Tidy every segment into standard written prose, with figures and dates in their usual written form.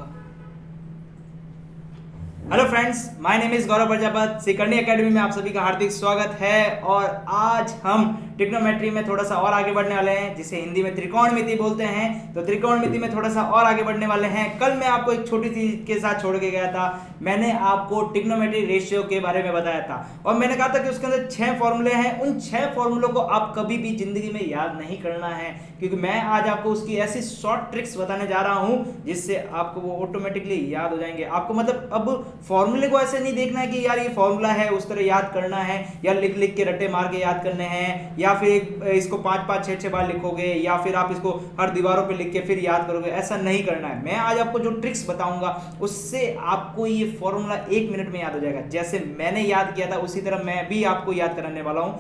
का। Hello friends, my name is Gaurav Prajapat. Sikarni academy में आप सभी का हार्दिक स्वागत है। और आज हम ट्रिग्नोमेट्री में थोड़ा सा और आगे बढ़ने वाले हैं, जिसे हिंदी में त्रिकोणमिति बोलते हैं। तो त्रिकोणमिति में थोड़ा सा और आगे बढ़ने वाले हैं। कल मैं आपको एक छोटी सी के साथ छोड़ के गया था। मैंने आपको ट्रिग्नोमेट्री रेशियो के बारे में बताया था और मैंने कहा था कि उसके अंदर 6 फॉर्मूले हैं। उन 6 फॉर्मूलों को आप कभी भी जिंदगी में याद नहीं करना है, क्योंकि मैं आज आपको उसकी ऐसी शॉर्ट ट्रिक्स बताने जा रहा हूं जिससे आपको वो ऑटोमेटिकली याद हो जाएंगे। आपको मतलब अब फॉर्मूले को ऐसे नहीं देखना है कि यार ये फॉर्मूला है उस तरह याद करना है, या लिख लिख के रट्टे मार के याद करने हैं, या फिर इसको 5-5 6-6 बार लिखोगे, या फिर आप इसको हर दीवारों पे लिख के फिर याद करोगे। ऐसा नहीं करना है। मैं आज आपको जो ट्रिक्स बताऊंगा उससे आपको ये फॉर्मूला 1 मिनट में याद हो जाएगा। जैसे मैंने याद किया था उसी तरह मैं भी आपको याद कराने वाला हूं।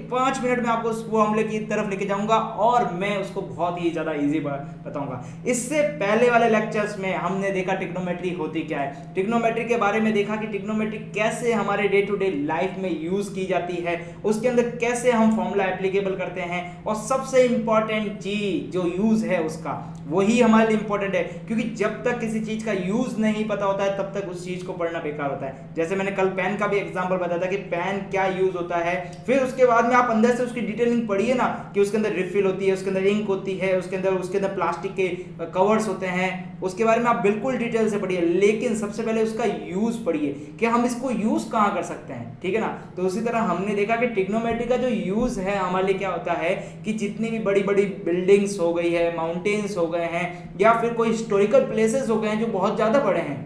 5 मिनट में आपको उस फॉर्मूले की तरफ लेके जाऊंगा और मैं उसको बहुत ही ज्यादा इजी बताऊंगा। इससे पहले वाले लेक्चर्स में हमने देखा ट्रिग्नोमेट्री होती क्या है, ट्रिग्नोमेट्री के बारे में देखा कि ट्रिग्नोमेट्री कैसे हमारे डे टू डे लाइफ में यूज की जाती है, उसके अंदर कैसे हम फॉर्मूला एप्लीकेबल करते हैं, और सबसे इंपॉर्टेंट चीज जो यूज है उसका, वही हमारे लिए इंपॉर्टेंट है। क्योंकि जब तक किसी चीज का यूज नहीं पता होता है तब तक उस चीज को पढ़ना बेकार होता है। जैसे मैंने कल पेन का भी एग्जांपल बताया था कि पेन क्या यूज होता है, फिर उसके बाद में आप अंदर से उसकी डिटेलिंग पढ़िए ना, कि उसके अंदर रिफिल होती है, उसके अंदर इंक होती है, उसके अंदर प्लास्टिक के कवर्स होते हैं, उसके बारे में आप बिल्कुल डिटेल से पढ़िए। लेकिन सबसे पहले उसका यूज पढ़िए कि हम इसको यूज कहां कर सकते हैं, ठीक है ना। तो उसी तरह हमने देखा कि ट्रिग्नोमेट्री का जो यूज है हमारे लिए क्या होता है कि जितनी भी बड़ी बड़ी बिल्डिंग्स हो गई है, माउंटेन्स हो गए हैं, या फिर कोई हिस्टोरिकल प्लेसेस हो गए हैं जो बहुत ज्यादा बड़े हैं,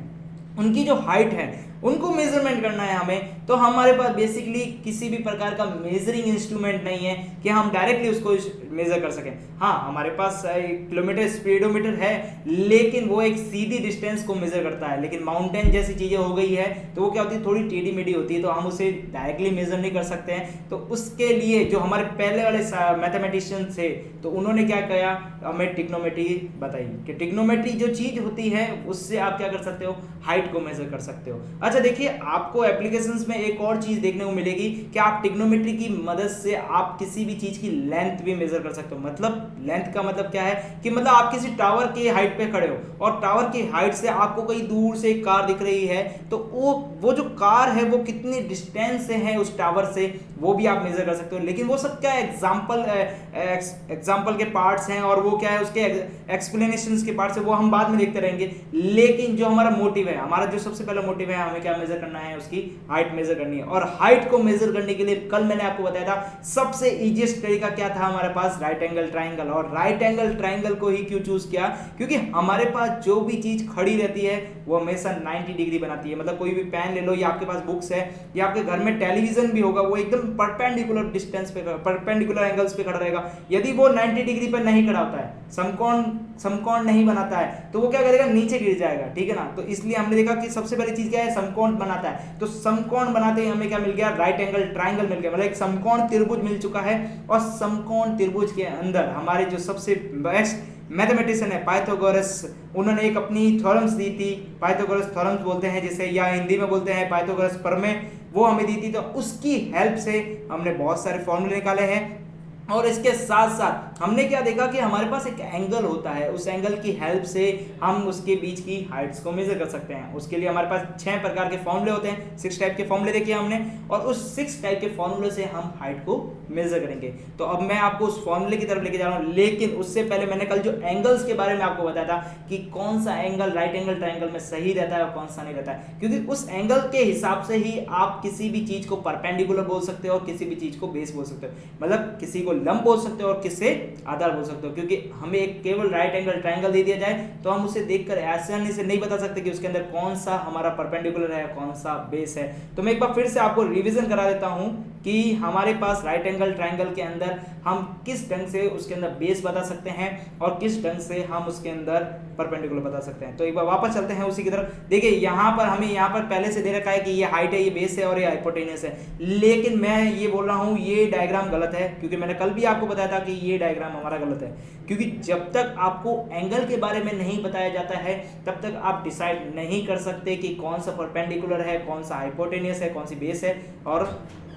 उनकी जो हाइट है उनको मेजरमेंट करना है हमें। तो हमारे पास बेसिकली किसी भी प्रकार का मेजरिंग इंस्ट्रूमेंट नहीं है कि हम डायरेक्टली उसको मेजर कर सकें। हाँ, हमारे पास किलोमीटर स्पीडोमीटर है, लेकिन वो एक सीधी डिस्टेंस को मेजर करता है। लेकिन माउंटेन जैसी चीजें हो गई है तो वो क्या होती है, थोड़ी टेढ़ी मेढ़ी होती है, तो हम उसे डायरेक्टली मेजर नहीं कर सकते हैं। तो उसके लिए जो हमारे पहले वाले मैथमेटिशियन थे तो उन्होंने क्या किया, हमें ट्रिग्नोमेट्री बताई कि ट्रिग्नोमेट्री जो चीज होती है उससे आप क्या कर सकते हो, हाइट को मेजर कर सकते हो। अच्छा देखिए, आपको एप्लीकेशंस में एक और चीज देखने को मिलेगी कि आप ट्रिग्नोमेट्री की मदद से आप किसी भी चीज की लेंथ भी मेजर कर सकते हो। मतलब लेंथ का मतलब क्या है कि मतलब आप किसी टावर की हाइट पे खड़े हो और टावर की हाइट से आपको कहीं दूर से एक कार दिख रही है, तो वो जो कार है वो कितनी डिस्टेंस से है उस टावर से, वो भी आप मेजर कर सकते हो। लेकिन वो सब क्या एग्जाम्पल के पार्ट्स हैं, और वो क्या है उसके एक्सप्लेनेशंस के पार्ट्स है, वो हम बाद में देखते रहेंगे। लेकिन जो हमारा मोटिव है, हमारा जो सबसे पहला मोटिव है, हमें क्या मेजर करना है, उसकी हाइट मेजर करनी है। और हाइट को मेजर करने के लिए कल मैंने आपको बताया था सबसे इजीएस्ट तरीका क्या था हमारे पास, राइट एंगल ट्राइंगल। और राइट एंगल ट्राइंगल को ही क्यों चूज किया, क्योंकि हमारे पास जो भी चीज खड़ी रहती है वो हमेशा 90 डिग्री बनाती है। मतलब कोई भी पेन ले लो, या आपके पास बुक्स है, या आपके घर में टेलीविजन भी होगा, वो एकदम परपेंडिकुलर डिस्टेंस पे, परपेंडिकुलर एंगल्स पे खड़ा रहेगा। यदि वो 90 डिग्री पे नहीं खड़ा होता है, समकोण नहीं बनाता है, तो वो क्या करेगा, नीचे गिर जाएगा, ठीक है ना। तो इसलिए हमने देखा कि सबसे पहली चीज क्या है, समकोण बनाता है। तो समकोण बनाते ही हमें क्या मिल गया, राइट एंगल ट्राइंगल मिल गया। मतलब एक समकोण त्रिभुज मिल चुका है। और समकोण त्रिभुज के अंदर हमारे जो सबसे बेस्ट मैथमेटिशियन है पाइथागोरस, उन्होंने एक अपनी थ्योरम्स दी थी, पाइथागोरस थ्योरम्स बोलते हैं जिसे, या हिंदी में बोलते हैं पाइथागोरस प्रमेय, वो हमें दी थी। तो उसकी हेल्प से हमने बहुत सारे फॉर्मूले निकाले हैं। और इसके साथ साथ हमने क्या देखा कि हमारे पास एक एंगल होता है, उस एंगल की हेल्प से हम उसके बीच की हाइट्स को मेजर कर सकते हैं। उसके लिए हमारे पास 6 प्रकार के फॉर्मूले होते हैं, 6 टाइप के फॉर्मूले देखे हमने, और उस 6 टाइप के फॉर्मूले से हम हाइट को मेजर करेंगे। तो अब मैं आपको उस फॉर्मूले की तरफ लेके जा रहा हूं, लेकिन उससे पहले मैंने कल जो एंगल्स के बारे में आपको बताया था कि कौन सा एंगल राइट एंगल ट्राइंगल में सही रहता है और कौन सा नहीं रहता है, क्योंकि उस एंगल के हिसाब से ही आप किसी भी चीज को परपेंडिकुलर बोल सकते हो और किसी भी चीज को बेस बोल सकते हो। मतलब किसी को लंब बोल सकते हो और किससे आधार बोल सकते हो। क्योंकि हमें एक केवल राइट एंगल ट्राइंगल दे दिया जाए तो हम उसे देखकर आसानी से नहीं बता सकते कि उसके अंदर कौन सा हमारा परपेंडिकुलर है, कौन सा बेस है। तो मैं एक बार फिर से आपको रिवीजन करा देता हूं कि हमारे पास राइट एंगल ट्राइंगल के अंदर हम किस ढंग से उसके अंदर बेस बता सकते हैं और किस ढंग से हम उसके अंदर परपेंडिकुलर बता सकते हैं। तो एक बार वापस चलते हैं उसी की तरफ। देखिए यहाँ पर हमें यहाँ पर पहले से दे रखा है कि ये हाइट है, ये बेस है और ये हाइपोटेनस है। लेकिन मैं ये बोल रहा हूँ ये डायग्राम गलत है, क्योंकि मैंने कल भी आपको बताया था कि ये डायग्राम हमारा गलत है। क्योंकि जब तक आपको एंगल के बारे में नहीं बताया जाता है तब तक आप डिसाइड नहीं कर सकते कि कौन सा परपेंडिकुलर है, कौन सा हाइपोटेनस है, कौन सी बेस है और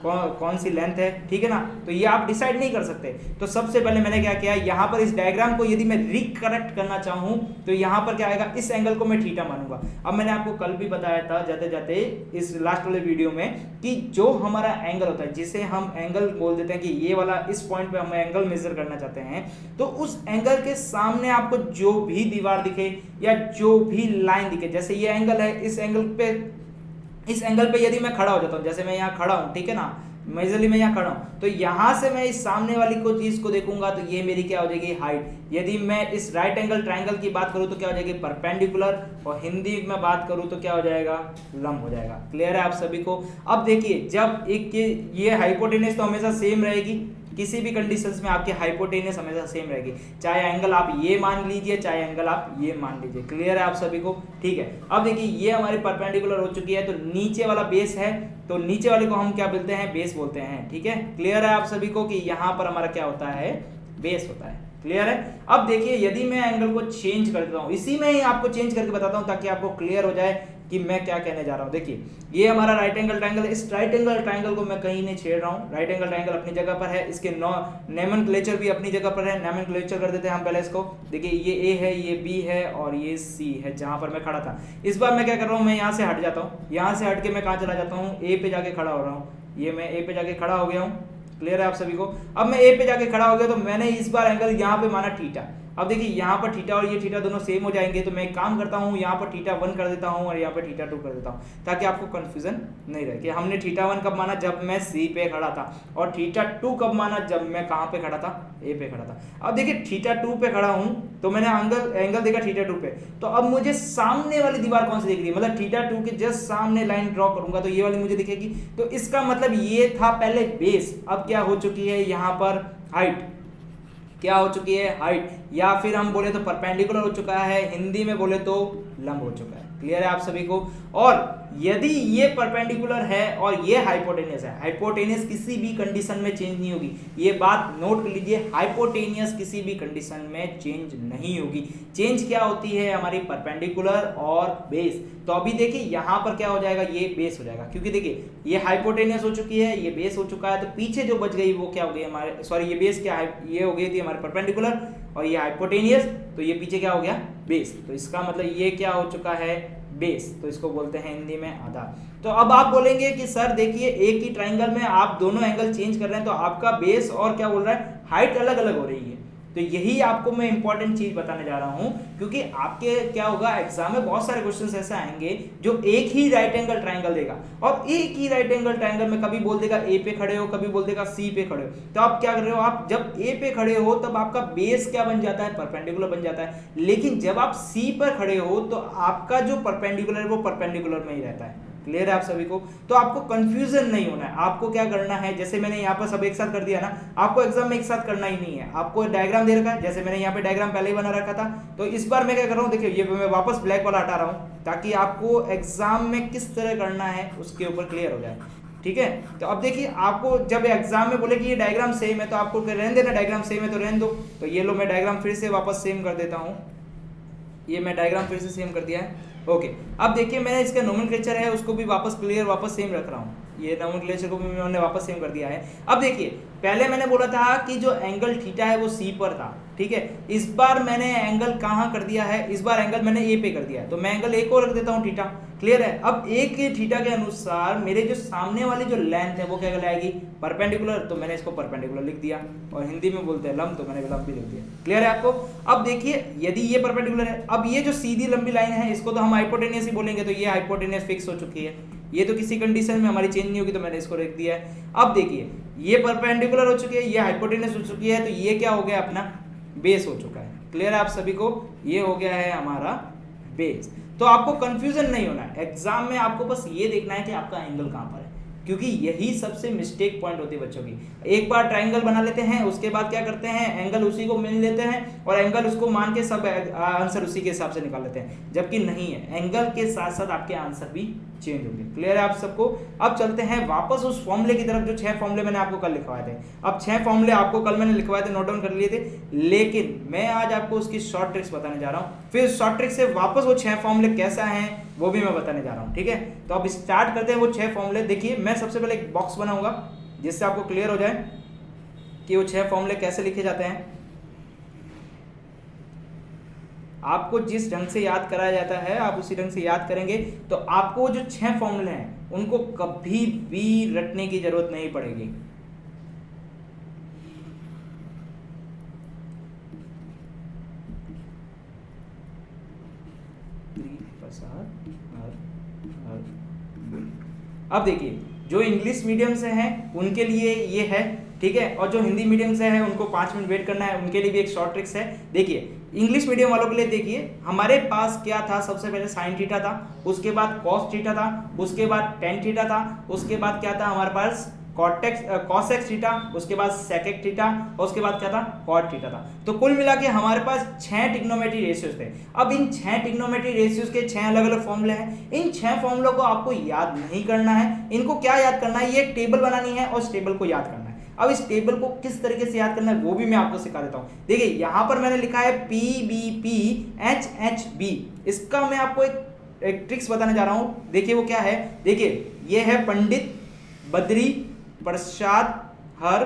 कौन सी लेंथ है, ठीक है ना। तो ये आप डिसाइड नहीं कर सकते। तो सबसे पहले मैंने क्या किया, यहाँ पर इस डायग्राम को यदि मैं रिकरेक्ट करना चाहूँ तो यहाँ पर क्या आएगा, इस एंगल को मैं थीटा मानूंगा। अब मैंने आपको कल भी बताया था जाते जाते इस लास्ट वाले वीडियो में कि जो हमारा एंगल होता है, जिसे हम एंगल बोल देते हैं कि ये वाला इस पॉइंट पे हम एंगल मेजर करना चाहते हैं, तो उस एंगल के सामने आपको जो भी दीवार दिखे या जो भी लाइन दिखे, जैसे ये एंगल है, इस एंगल पे यदि मैं खड़ा हो जाता हूँ, जैसे मैं यहाँ खड़ा हूँ, ठीक है ना, मेजरली मैं यहाँ खड़ा हूँ, तो यहाँ से मैं इस सामने वाली को चीज को देखूंगा तो ये मेरी क्या हो जाएगी, हाइट। यदि मैं इस राइट एंगल ट्रायंगल की बात करूँ तो क्या हो जाएगी, परपेंडिकुलर, और हिंदी में बात करूँ तो क्या हो जाएगा, लंब हो जाएगा। क्लियर है आप सभी को। अब देखिए, जब एक ये हाइपोटेनस तो हमेशा सेम रहेगी, किसी भी कंडीशंस में आपकी हाइपोटेनस हमेशा सेम रहेगी, चाहे एंगल आप ये मान लीजिए चाहे एंगल आप ये मान लीजिए। क्लियर है आप सभी को, ठीक है। अब देखिए ये हमारी परपेंडिकुलर हो चुकी है, तो नीचे वाला बेस है, तो नीचे वाले को हम क्या बोलते हैं, बेस बोलते हैं, ठीक है। क्लियर है आप सभी को कि यहाँ पर हमारा क्या होता है, बेस होता है। क्लियर है। अब देखिए यदि मैं एंगल को चेंज कर देता हूँ, इसी में ही आपको चेंज करके बताता हूँ ताकि आपको क्लियर हो जाए कि मैं क्या कहने जा रहा हूँ। देखिए ये हमारा राइट एंगल ट्रायंगल है, इस राइट एंगल ट्रायंगल को मैं कहीं नहीं छेड़ रहा हूँ, राइट एंगल ट्रायंगल अपनी जगह पर है, इसके नोमेनक्लेचर भी अपनी जगह पर है। नोमेनक्लेचर कर देते हैं हम पहले इसको। देखिए ये ए है, ये बी है और ये सी है जहां पर मैं खड़ा था। इस बार मैं क्या कर रहा हूँ, मैं यहाँ से हट जाता हूँ, यहाँ से हट के मैं कहाँ चला जाता हूँ, ए पे जाके खड़ा हो रहा हूँ। ये मैं ए पे जाके खड़ा हो गया हूँ। क्लियर है आप सभी को। अब मैं ए पे जाके खड़ा हो गया तो मैंने इस बार एंगल यहाँ पे माना थीटा। अब देखिए यहाँ पर थीटा और ये थीटा दोनों सेम हो जाएंगे, तो मैं एक काम करता हूँ, यहाँ पर थीटा 1 कर देता हूँ और यहाँ पर थीटा 2 कर देता हूँ, ताकि आपको कंफ्यूजन नहीं रहे कि हमने थीटा 1 कब माना, जब मैं सी पे खड़ा था, और थीटा 2 कब माना, जब मैं कहाँ पे खड़ा था, ए पे खड़ा था। अब देखिए थीटा 2 पे खड़ा हूँ तो मैंने एंगल देखा थीटा 2 पे, तो अब मुझे सामने वाली दीवार कौन सी दिख रही है, मतलब थीटा 2 के जस्ट सामने लाइन ड्रॉ करूंगा तो ये वाली मुझे दिखेगी। तो इसका मतलब ये था पहले बेस, अब क्या हो चुकी है यहाँ पर हाइट, क्या हो चुकी है, हाइट, या फिर हम बोले तो परपेंडिकुलर हो चुका है, हिंदी में बोले तो लंब हो चुका है। क्लियर है आप सभी को। और यदि ये परपेंडिकुलर है और ये हाइपोटेनियस है, हाइपोटेनियस किसी भी कंडीशन में चेंज नहीं होगी, ये बात नोट कर लीजिए, हाइपोटेनियस किसी भी कंडीशन में चेंज नहीं होगी। चेंज क्या होती है, हमारी परपेंडिकुलर और बेस। तो अभी देखिए यहाँ पर क्या हो जाएगा, ये बेस हो जाएगा, क्योंकि देखिए ये हाइपोटेनियस हो चुकी है, ये बेस हो चुका है, तो पीछे जो बच गई वो क्या हो गई हमारे, सॉरी ये बेस क्या है, ये हो गई थी हमारे परपेंडिकुलर और ये हाइपोटेनियस, तो ये पीछे क्या हो गया, बेस। तो इसका मतलब ये क्या हो चुका है, बेस। तो इसको बोलते हैं हिंदी में आधार। तो अब आप बोलेंगे कि सर देखिए एक ही ट्राइंगल में आप दोनों एंगल चेंज कर रहे हैं तो आपका बेस और क्या बोल रहा है, हाइट अलग अलग हो रही है। तो यही आपको मैं इंपॉर्टेंट चीज बताने जा रहा हूं, क्योंकि आपके क्या होगा, एग्जाम में बहुत सारे क्वेश्चंस ऐसे आएंगे जो एक ही राइट एंगल ट्राइंगल देगा, और एक ही राइट एंगल ट्राइंगल में कभी बोल देगा ए पे खड़े हो, कभी बोल देगा सी पे खड़े हो। तो आप क्या कर रहे हो, आप जब ए पे खड़े हो तब आपका बेस क्या बन जाता है, परपेंडिकुलर बन जाता है, लेकिन जब आप सी पर खड़े हो तो आपका जो परपेंडिकुलर है वो परपेंडिकुलर में ही रहता है। क्लियर है आप सभी को। तो आपको कंफ्यूजन नहीं होना है, आपको क्या करना है, जैसे मैंने यहाँ पर सब एक साथ कर दिया ना, आपको एग्जाम में एक साथ करना ही नहीं है, आपको डायग्राम दे रखा है, जैसे मैंने यहाँ पे डायग्राम पहले ही बना रखा था, तो इस बार मैं क्या कर रहा हूँ, देखिए ये मैं वापस ब्लैक वाला हटा रहा हूँ ताकि आपको एग्जाम में किस तरह करना है उसके ऊपर क्लियर हो जाए। ठीक है। तो अब देखिए आपको जब एग्जाम में बोले कि ये डायग्राम सेम है तो आपको रहने देना, डायग्राम सेम है तो रहने दो। तो ये लो मैं डायग्राम फिर से वापस सेम कर देता हूँ, ये मैं डायग्राम फिर से सेम कर दिया है। ओके, अब देखिए मैंने इसका नोमेनक्लेचर है उसको भी वापस क्लियर वापस सेम रख रहा हूँ, ये नोमेनक्लेचर को भी मैंने वापस सेम कर दिया है। अब देखिए पहले मैंने बोला था कि जो एंगल थीटा है वो सी पर था, ठीक है। इस बार मैंने एंगल कहाँ कर दिया है, इस बार एंगल मैंने ए पे कर दिया है, तो मैं एंगल ए को रख देता हूँ थीटा। क्लियर है। अब ए के थीटा के अनुसार मेरे जो सामने वाली जो लेंथ है वो क्या कहलाएगी, परपेंडिकुलर, तो मैंने इसको परपेंडिकुलर लिख दिया, और हिंदी में बोलते हैं लंब, तो मैंने लंब भी लिख दिया। क्लियर है आपको। अब देखिए यदि ये परपेंडिकुलर है, अब ये जो सीधी लंबी लाइन है इसको तो हम हाइपोटेनियस ही बोलेंगे, तो ये हाइपोटेनियस फिक्स हो चुकी है, ये तो किसी कंडीशन में हमारी चेंज नहीं होगी, तो मैंने इसको रख दिया है। अब देखिए ये परपेंडिकुलर हो चुकी है, ये हाइपोटेनियस हो चुकी है, तो ये क्या हो गया, अपना बेस हो चुका है। क्लियर है आप सभी को, ये हो गया है हमारा बेस। तो आपको कंफ्यूजन नहीं होना है, एग्जाम में आपको बस ये देखना है कि आपका एंगल कहां पर है, क्योंकि यही सबसे मिस्टेक पॉइंट होती है बच्चों की। एक बार ट्रायंगल बना लेते हैं, उसके बाद क्या करते हैं, एंगल उसी को मिल लेते हैं और एंगल उसको मान के सब आंसर उसी के हिसाब से निकाल लेते हैं, जबकि नहीं है, एंगल के साथ साथ आपके आंसर भी चेंज होंगे। क्लियर है आप सबको। अब चलते हैं वापस उस फॉर्मूले की तरफ जो 6 फॉर्मूले मैंने आपको कल लिखवाए थे। अब 6 फॉर्मूले आपको कल मैंने लिखवाए थे, नोट डाउन कर लिए थे, लेकिन मैं आज आपको उसकी शॉर्ट ट्रिक्स बताने जा रहा हूँ। फिर शॉर्ट ट्रिक से वापस वो 6 फॉर्मूले कैसा है वो भी मैं बताने जा रहा हूँ। ठीक है, तो अब स्टार्ट करते हैं वो 6 फॉर्मूले। देखिए मैं सबसे पहले एक बॉक्स बनाऊंगा जिससे आपको क्लियर हो जाए कि वो 6 फॉर्मूले कैसे लिखे जाते हैं। आपको जिस ढंग से याद कराया जाता है आप उसी ढंग से याद करेंगे तो आपको जो 6 फॉर्मूले हैं उनको कभी भी रटने की जरूरत नहीं पड़ेगी। अब देखिए जो इंग्लिश मीडियम से हैं उनके लिए ये है, ठीक है, और जो हिंदी मीडियम से है उनको 5 मिनट वेट करना है, उनके लिए भी एक शॉर्ट ट्रिक्स है। देखिए इंग्लिश मीडियम वालों के लिए देखिए हमारे पास क्या था, सबसे पहले साइन थीटा था, उसके बाद कॉस थीटा था, उसके बाद टेन थीटा था, उसके बाद क्या था हमारे पास कॉसेक थीटा, उसके बाद सेकेक थीटा, और उसके बाद क्या था कॉट थीटा था। तो कुल मिला के हमारे पास 6 ट्रिग्नोमेट्री रेशियोज थे। अब इन 6 ट्रिग्नोमेट्री रेशियोज के 6 अलग अलग फॉर्मूले हैं। इन 6 फॉर्मूलों को आपको याद नहीं करना है, इनको क्या याद करना है, ये एक टेबल बनानी है और इस टेबल को याद करना है। अब इस टेबल को किस तरीके से याद करना है वो भी मैं आपको सिखा देता हूं। देखिए यहां पर मैंने लिखा है PBP HHB, इसका मैं आपको एक ट्रिक्स बताने जा रहा हूं। देखिए वो क्या है, देखिए ये है पंडित बद्री प्रसाद हर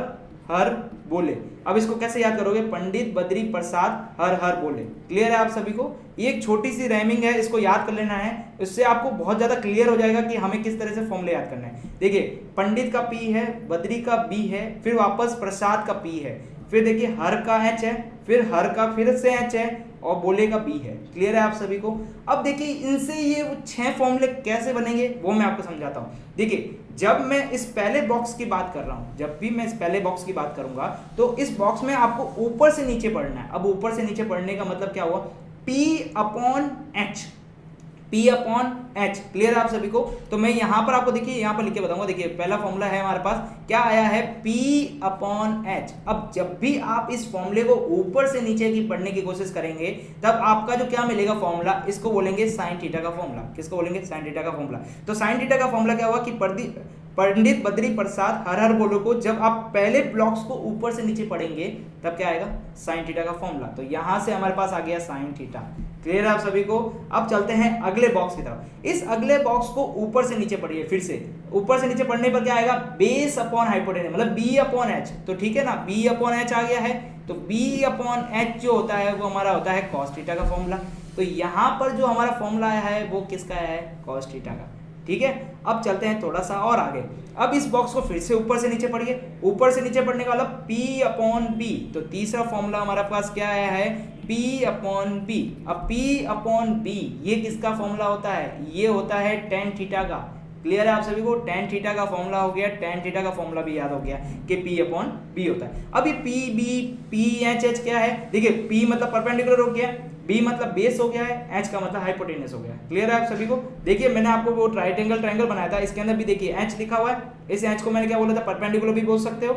हर बोले। अब इसको कैसे याद करोगे, पंडित बद्री प्रसाद हर हर बोले। क्लियर है आप सभी को। ये एक छोटी सी रैमिंग है, इसको याद कर लेना है, इससे आपको बहुत ज्यादा क्लियर हो जाएगा कि हमें किस तरह से फॉर्मूले याद करना है। देखिए पंडित का P है, बद्री का B है, फिर वापस प्रसाद का P है, फिर देखिए हर का H है, फिर हर का फिर से H है, और बोले का B है। क्लियर है आप सभी को। अब देखिए इनसे ये 6 फॉर्मूले कैसे बनेंगे वो मैं आपको समझाता हूं। देखिए जब मैं इस पहले बॉक्स की बात कर रहा हूं, जब भी मैं इस पहले बॉक्स की बात करूंगा तो इस बॉक्स में आपको ऊपर से नीचे पढ़ना है। अब ऊपर से नीचे पढ़ने का मतलब क्या हुआ, P/H, P/H। क्लियर है आप सभी को। तो मैं यहां पर आपको देखिए यहां पर लिख के बताऊंगा। देखिए पहला फॉर्मूला है हमारे पास, क्या आया है P/H। अब जब भी आप इस फॉर्मूले को ऊपर से नीचे की पढ़ने की कोशिश करेंगे तब आपका जो क्या मिलेगा फॉर्मूला, इसको बोलेंगे साइन थीटा का फॉर्मूला। किसको बोलेंगे, साइन थीटा का फॉर्मूला। तो साइन थीटा का फॉर्मूला क्या हुआ कि पंडित बद्री प्रसाद हर हर बोलो को जब आप पहले ब्लॉक्स को ऊपर से नीचे पढ़ेंगे तब क्या आएगा, साइन थीटा का फॉर्मूला। तो यहां से हमारे पास आ गया साइन थीटा। क्लियर है आप सभी को। अब चलते हैं अगले बॉक्स की तरफ। इस अगले बॉक्स को ऊपर से नीचे पढ़िए, फिर से ऊपर से नीचे पढ़ने पर क्या आएगा, बेस अपॉन हाइपोटेनस, मतलब B/H। तो ठीक है ना, B/H आ गया है। तो B/H जो होता है वो हमारा होता है कॉस थीटा का फॉर्मूला। तो यहां पर जो हमारा फॉर्मूला आया है वो किसका है, कॉस थीटा का। ठीक है, अब चलते हैं थोड़ा सा और आगे। अब इस बॉक्स को फिर से ऊपर से नीचे पढ़िए। ऊपर से नीचे पढ़ने का मतलब P/B। तो तीसरा फॉर्मूला हमारे पास क्या आया है, P/B। अब P/B ये किसका फॉर्मूला होता है, ये होता है टेन थीटा का। क्लियर है आप सभी को। टेन थीटा का फॉर्मूला हो गया, टेन थीटा का फॉर्मूला भी याद हो गया कि P/B होता है। अब ये PBPHH क्या है, देखिए P मतलब परपेंडिकुलर हो गया, B मतलब बेस हो गया है, H का मतलब हाइपोटेनस हो गया। क्लियर है आप सभी को। देखिए मैंने आपको वो ट्रायंगल बनाया था, इसके अंदर भी देखिए H लिखा हुआ है। इस H को मैंने क्या बोला था, परपेंडिकुलर भी बोल सकते हो।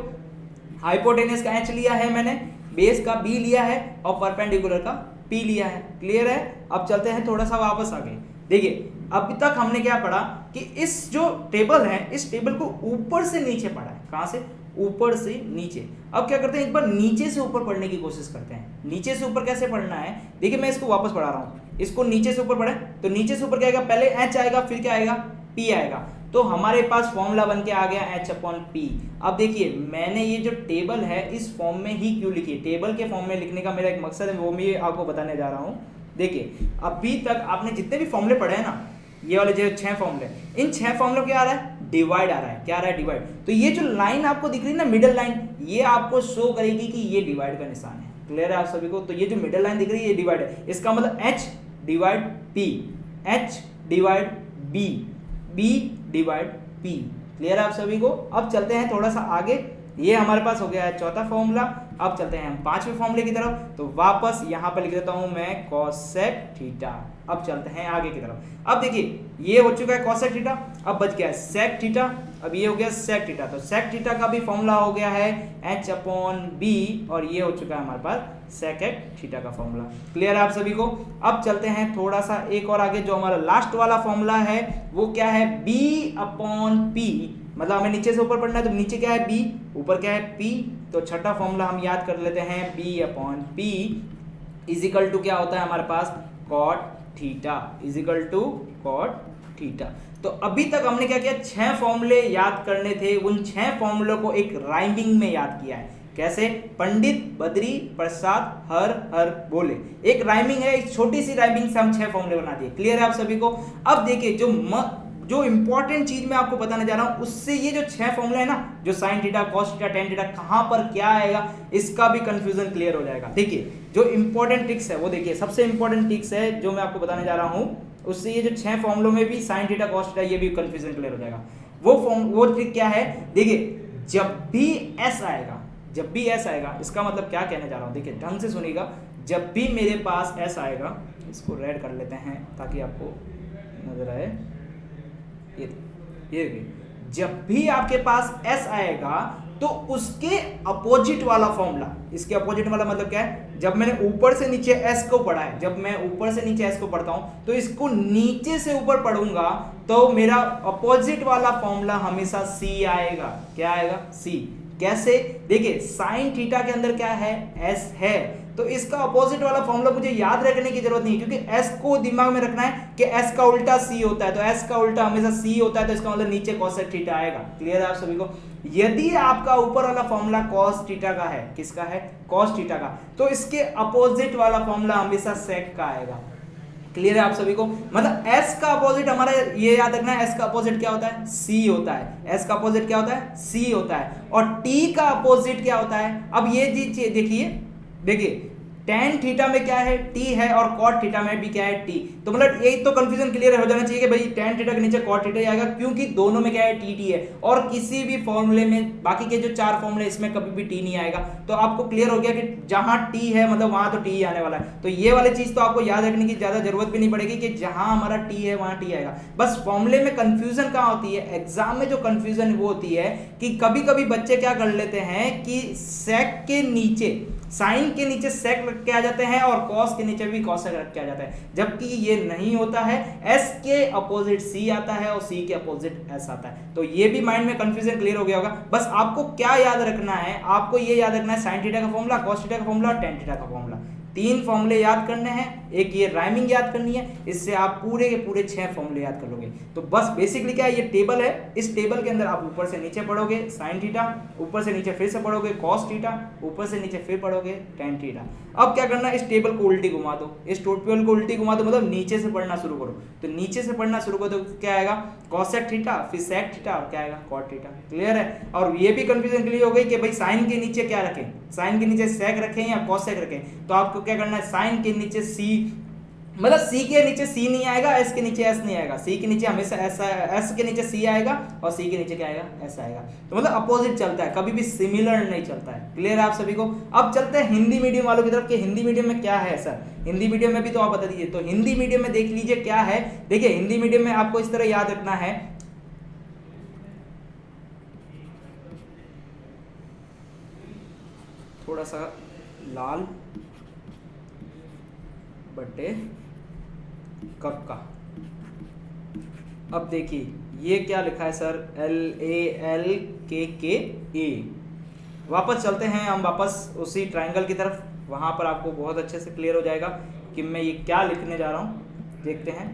हाइपोटेनस का H लिया है मैंने, बेस का B लिया है और परपेंडिकुलर का P लिया है। क्लियर है। अब चलते हैं थोड़ा सा वापस आगे। देखिए अभी तक हमने क्या पढ़ा कि इस जो टेबल है इस टेबल को ऊपर से नीचे पढ़ा है। कहां से, ऊपर से नीचे। अब क्या करते हैं, एक बार नीचे से ऊपर पढ़ने की कोशिश करते हैं। नीचे से ऊपर कैसे पढ़ना है, देखिए मैं इसको वापस पढ़ा रहा हूं। इसको नीचे से ऊपर पढ़े तो नीचे से ऊपर क्या आएगा, पहले H आएगा, फिर क्या आएगा, P आएगा। तो हमारे पास फॉर्मूला बन के आ गया H/P। अब देखिए मैंने ये जो टेबल है इस फॉर्म में ही क्यों लिखी, टेबल के फॉर्म में लिखने का मेरा एक मकसद है, वो भी आपको बताने जा रहा हूं। देखिए अभी तक आपने जितने भी फॉर्मूले पढ़े हैं ना, ये वाले जो 6 फॉर्मूले, इन 6 फॉर्मूलों क्या आ रहा है, डिवाइड आ रहा है। क्या आ रहा है, डिवाइड। तो ये जो लाइन आपको दिख रही है ना, मिडिल लाइन, ये आपको शो करेगी कि ये डिवाइड का निशान है। क्लियर है आप सभी को। तो ये जो मिडिल लाइन दिख रही है ये डिवाइड है, इसका मतलब H/P, H/B, B/P। क्लियर है आप सभी को। अब चलते हैं थोड़ा सा आगे। ये हमारे पास हो गया है चौथा फॉर्मूला। अब चलते हैं हम पांचवें फॉर्मूले की तरफ। तो वापस यहाँ पर लिख देता हूं मैं cosec थीटा। अब चलते हैं आगे की तरफ। अब देखिए ये हो चुका है cosec थीटा, अब बच गया है sec थीटा, अब ये हो गया sec थीटा। तो sec थीटा का भी फॉर्मूला हो गया है h/b और ये हो चुका है हमारे पास sec थीटा का फॉर्मूला। क्लियर है आप सभी को? अब चलते हैं थोड़ा सा एक और आगे, जो हमारा लास्ट वाला फॉर्मूला है वो क्या है, b/p। मतलब हमें नीचे से ऊपर पढ़ना है, तो नीचे क्या है b, ऊपर क्या है p। तो छठा फॉर्मूला हम याद कर लेते हैं, b/p इज इक्वल टू क्या होता है हमारे पास, cot theta is equal to cot theta. तो अभी तक हमने क्या किया, 6 फॉर्मूले याद करने थे, उन 6 फॉर्मूलों को एक राइमिंग में याद किया है। कैसे? पंडित बद्री प्रसाद हर हर बोले, एक राइमिंग है, एक छोटी सी राइमिंग से हम 6 फॉर्मूले बना दिए। क्लियर है आप सभी को? अब देखिए जो इंपॉर्टेंट चीज मैं आपको बताने जा रहा हूं, उससे ये जो 6 फॉर्मूला है ना, जो sine theta cos theta tan theta कहां पर क्या आएगा, इसका भी कंफ्यूजन क्लियर हो जाएगा। देखिए जो इंपॉर्टेंट ट्रिक्स है वो देखिए, सबसे इंपॉर्टेंट ट्रिक्स है जो मैं आपको बताने जा रहा हूं, उससे ये जो 6 फॉर्मूलों में भी साइन थीटा कॉस थीटा ये भी कंफ्यूजन क्लियर हो जाएगा। वो ट्रिक क्या है, देखिए जब भी एस आएगा, इसका मतलब क्या कहने जा रहा हूं, देखिए ढंग से सुनिएगा। जब भी मेरे पास एस आएगा, इसको रेड कर लेते हैं ताकि आपको नजर आए, ये देखिए, जब भी आपके पास एस आएगा तो उसके अपोजिट वाला फॉर्मूला, इसके अपोजिट वाला मतलब क्या है, जब मैंने ऊपर से नीचे एस को पढ़ा है, जब मैं ऊपर से नीचे एस को पढ़ता हूं तो इसको नीचे से ऊपर पढ़ूंगा तो मेरा अपोजिट वाला फॉर्मूला हमेशा सी आएगा। क्या आएगा? सी। कैसे? देखिए साइन थीटा के अंदर क्या है, एस है, तो इसका अपोजिट वाला फॉर्मूला मुझे याद रखने की जरूरत नहीं है, क्योंकि एस को दिमाग में रखना है कि एस का उल्टा सी होता है, तो एस का उल्टा हमेशा सी होता है, तो इसका मतलब नीचे cosec थीटा आएगा। क्लियर है आप सभी को? यदि आपका ऊपर वाला फॉर्मूला cos थीटा का है, किसका है, cos थीटा का, तो इसके अपोजिट वाला फॉर्मूला हमेशा sec का आएगा। क्लियर है आप सभी को? मतलब s का अपोजिट हमारा ये याद रखना है, s का अपोजिट क्या होता है, c होता है। s का अपोजिट क्या होता है, c होता है। और t का अपोजिट क्या होता है, अब ये चीज देखिए tan थीटा में क्या है, t है, और cot थीटा में भी क्या है, t। तो मतलब यही तो कंफ्यूजन क्लियर हो जाना चाहिए कि भाई tan थीटा के नीचे cot थीटा ही आएगा, क्योंकि दोनों में क्या है, t है, और किसी भी फॉर्मूले में बाकी के जो 4 फॉर्मूले इसमें कभी भी t नहीं आएगा। तो आपको क्लियर हो गया कि जहां t है मतलब वहां तो t ही आने वाला है। तो ये वाली चीज तो आपको याद रखने की ज्यादा जरूरत भी नहीं पड़ेगी कि जहां हमारा t है वहां t आएगा। बस फॉर्मूले में कंफ्यूजन कहां होती है, एग्जाम में जो कंफ्यूजन वो होती है कि कभी कभी बच्चे क्या कर लेते हैं कि sec के नीचे, साइन के नीचे sec रख के आ जाते हैं और cos के नीचे भी cosec रख के आ जाते हैं, जबकि ये नहीं होता है। s के अपोजिट c आता है और c के अपोजिट s आता है। तो ये भी माइंड में कंफ्यूजन क्लियर हो गया होगा। बस आपको क्या याद रखना है, आपको ये याद रखना है साइन थीटा का फॉर्मूला, cos थीटा का फॉर्मूला और tan थीटा का फॉर्मूला। 3 फॉर्मूले याद करने हैं, एक ये राइमिंग याद करनी है, इससे आप पूरे के पूरे 6 फॉर्मूले याद कर लोगे। तो बस बेसिकली क्या है, ये टेबल है, इस टेबल के अंदर आप ऊपर से नीचे पढ़ोगे साइन थीटा, ऊपर से नीचे फिर से पढ़ोगे cos थीटा, ऊपर से नीचे फिर पढ़ोगे tan थीटा। अब क्या करना है, इस टेबल को उल्टी घुमा दो, इस टेबल को उल्टी घुमा दो, मतलब नीचे से पढ़ना शुरू करो। तो नीचे से पढ़ना शुरू करो तो क्या आएगा, cosec थीटा, फिर sec थीटा, और क्या आएगा, cot थीटा। क्लियर है? और ये भी कंफ्यूजन क्लियर हो गई कि भाई साइन के नीचे क्या रखें, साइन के नीचे sec रखें या cosec रखें। तो आपको क्या करना है, साइन के नीचे c, मतलब c के नीचे c नहीं आएगा, s के नीचे s नहीं आएगा, c के नीचे हमेशा s के नीचे c आएगा और c के नीचे क्या आएगा, s आएगा। तो मतलब अपोजिट चलता है, कभी भी सिमिलर नहीं चलता है। क्लियर है आप सभी को? अब चलते हैं हिंदी मीडियम वालों की तरफ कि हिंदी मीडियम में क्या है सर, हिंदी मीडियम में भी तो आप बता दीजिए। तो हिंदी मीडियम में देख लीजिए क्या है। देखिए हिंदी मीडियम में आपको इस तरह याद रखना है, थोड़ा सा लाल बटे कक्का। अब देखिए ये क्या लिखा है सर, LALKKA। वापस चलते हैं हम वापस उसी ट्रायंगल की तरफ, वहां पर आपको बहुत अच्छे से क्लियर हो जाएगा कि मैं ये क्या लिखने जा रहा हूं। देखते हैं,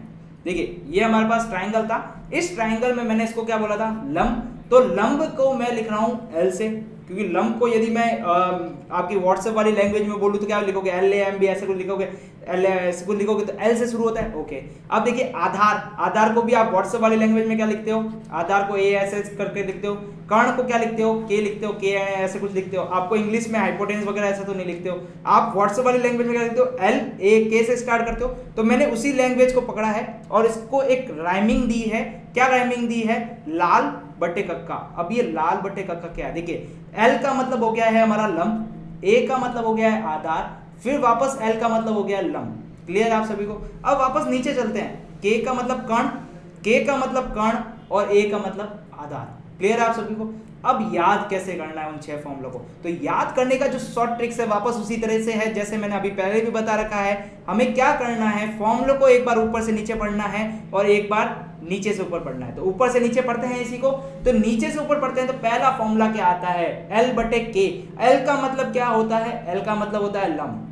देखिए ये हमारे पास ट्रायंगल था, इस ट्रायंगल में मैंने इसको क्या बोला था, लंब। तो लंब को मैं लिख रहा हूं L से, क्योंकि लंब को यदि मैं आपकी व्हाट्सएप वाली लैंग्वेज में बोलूं तो क्या लिखोगे, LAMB ऐसे कुछ लिखोगे, ऐसे कुछ लिखोगे तो L से शुरू होता है। ओके, अब देखिए आधार, आधार को भी आप व्हाट्सएप वाली लैंग्वेज में क्या लिखते हो, आधार को AS करके लिखते हो। कर्ण को क्या लिखते हो, K लिखते हो, K ऐसे कुछ लिखते हो। आपको इंग्लिश में हाइपोटेन्यूस वगैरह ऐसा तो नहीं लिखते हो। आप व्हाट्सएप वाली लैंग्वेज में क्या लिखते हो, LAK से स्टार्ट करते हो। तो मैंने उसी लैंग्वेज को पकड़ा है और इसको एक राइमिंग दी है। क्या राइमिंग दी है, लाल बटे कक्का। अब ये लाल बटे कक्का क्या है, देखिए L का मतलब हो गया है हमारा लंब, ए का मतलब हो गया है आधार, फिर वापस एल का मतलब हो गया है लंब। क्लियर आप सभी को। अब वापस नीचे चलते हैं, के का मतलब कण, के का मतलब कण और ए का मतलब आधार। क्लियर आप सभी को। अब याद कैसे करना है उन 6 फॉर्मूलों को, तो याद करने का जो शॉर्ट ट्रिक्स है वापस उसी तरह से है जैसे मैंने अभी पहले भी बता रखा है। हमें क्या करना है, फॉर्मूलों को एक बार ऊपर से नीचे पढ़ना है और एक बार नीचे से ऊपर पढ़ना है। तो ऊपर से नीचे पढ़ते हैं इसी को, तो नीचे से ऊपर पढ़ते हैं। तो पहला फॉर्मूला क्या आता है, एल बटे के। एल का मतलब क्या होता है, एल का मतलब होता है लंब।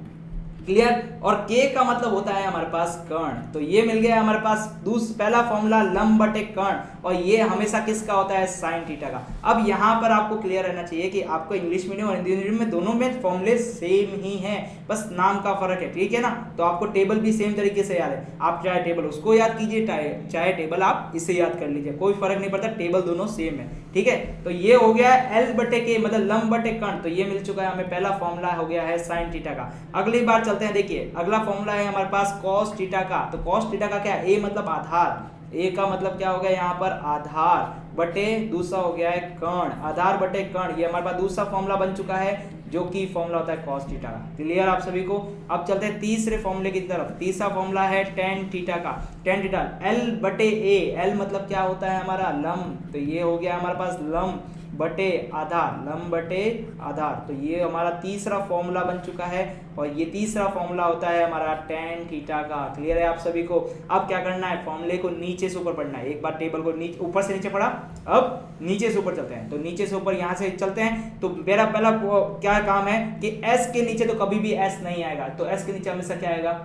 क्लियर। और के का मतलब होता है हमारे पास कर्ण। तो ये मिल गया हमारे पास पहला फॉर्मूला लंब बटे कर्ण, और ये हमेशा किसका होता है, साइन थीटा का। अब यहाँ पर आपको क्लियर रहना चाहिए कि आपको इंग्लिश मीडियम और हिंदी मीडियम में दोनों में फॉर्मूले सेम ही हैं, बस नाम का फर्क है। ठीक है ना। तो आपको टेबल भी सेम तरीके से याद है, आप चाहे टेबल उसको याद कीजिए, चाहे टेबल आप इसे याद कर लीजिए, कोई फर्क नहीं पड़ता, टेबल दोनों सेम है। ठीक है। तो ये हो गया एल बटे के मतलब लंब बटे कर्ण, तो ये मिल चुका है हमें, पहला फॉर्मूला हो गया है साइन थीटा का। अगली बार चलते हैं, देखिए अगला फॉर्मूला है हमारे पास कॉस थीटा का। तो कॉस थीटा का क्या है, ए मतलब आधार, ए का मतलब क्या हो गया यहाँ पर आधार, बटे दूसरा हो गया है कर्ण, आधार बटे कर्ण, ये हमारे पास दूसरा फॉर्मूला बन चुका है जो कि फॉर्मूला होता है कॉस थीटा का। क्लियर आप सभी को। अब चलते हैं तीसरे फॉर्मूले की तरफ। तीसरा फॉर्मूला है टेन थीटा का। टेन थीटा एल बटे ए, एल मतलब क्या होता है हमारा लंब, तो ये हो गया हमारे पास लंब बटे आधार, लंब बटे आधार, तो ये हमारा तीसरा फॉर्मूला बन चुका है और ये तीसरा फॉर्मूला होता है हमारा टेन थीटा का। क्लियर है आप सभी को। अब क्या करना है, फॉर्मूले को नीचे से ऊपर पढ़ना है। एक बार टेबल को नीचे ऊपर से नीचे पढ़ा, अब नीचे से ऊपर चलते हैं। तो नीचे से ऊपर यहाँ से चलते हैं, तो मेरा पहला क्या काम है कि एस के नीचे तो कभी भी एस नहीं आएगा, तो एस के नीचे हमेशा क्या आएगा,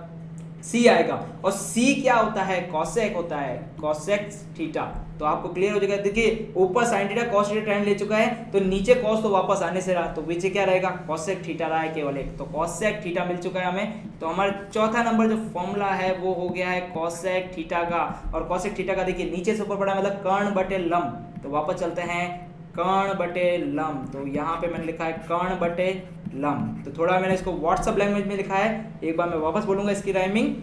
सी आएगा। और सी क्या होता है, कॉसेक होता है, कॉसेक थीटा। तो आपको क्लियर हो जाएगा। देखिए ऊपर sine theta cos theta tan ले चुका है, तो नीचे कॉस तो वापस आने से रहा, तो पीछे क्या रहेगा, कॉसेक थीटा रहा है केवल एक, तो कॉसेक थीटा मिल चुका है हमें। तो हमारा चौथा नंबर जो फॉर्मूला है वो हो गया है कॉसेक थीटा का। और कॉसेक थीटा का देखिए नीचे से ऊपर पड़ा मतलब कर्ण बटे लंब, तो वापस चलते हैं कर्ण बटे लंब। तो यहाँ पे मैंने लिखा है कर्ण बटे लंब, तो थोड़ा मैंने इसको व्हाट्सएप लैंग्वेज में लिखा है, एक बार मैं वापस बोलूंगा इसकी राइमिंग।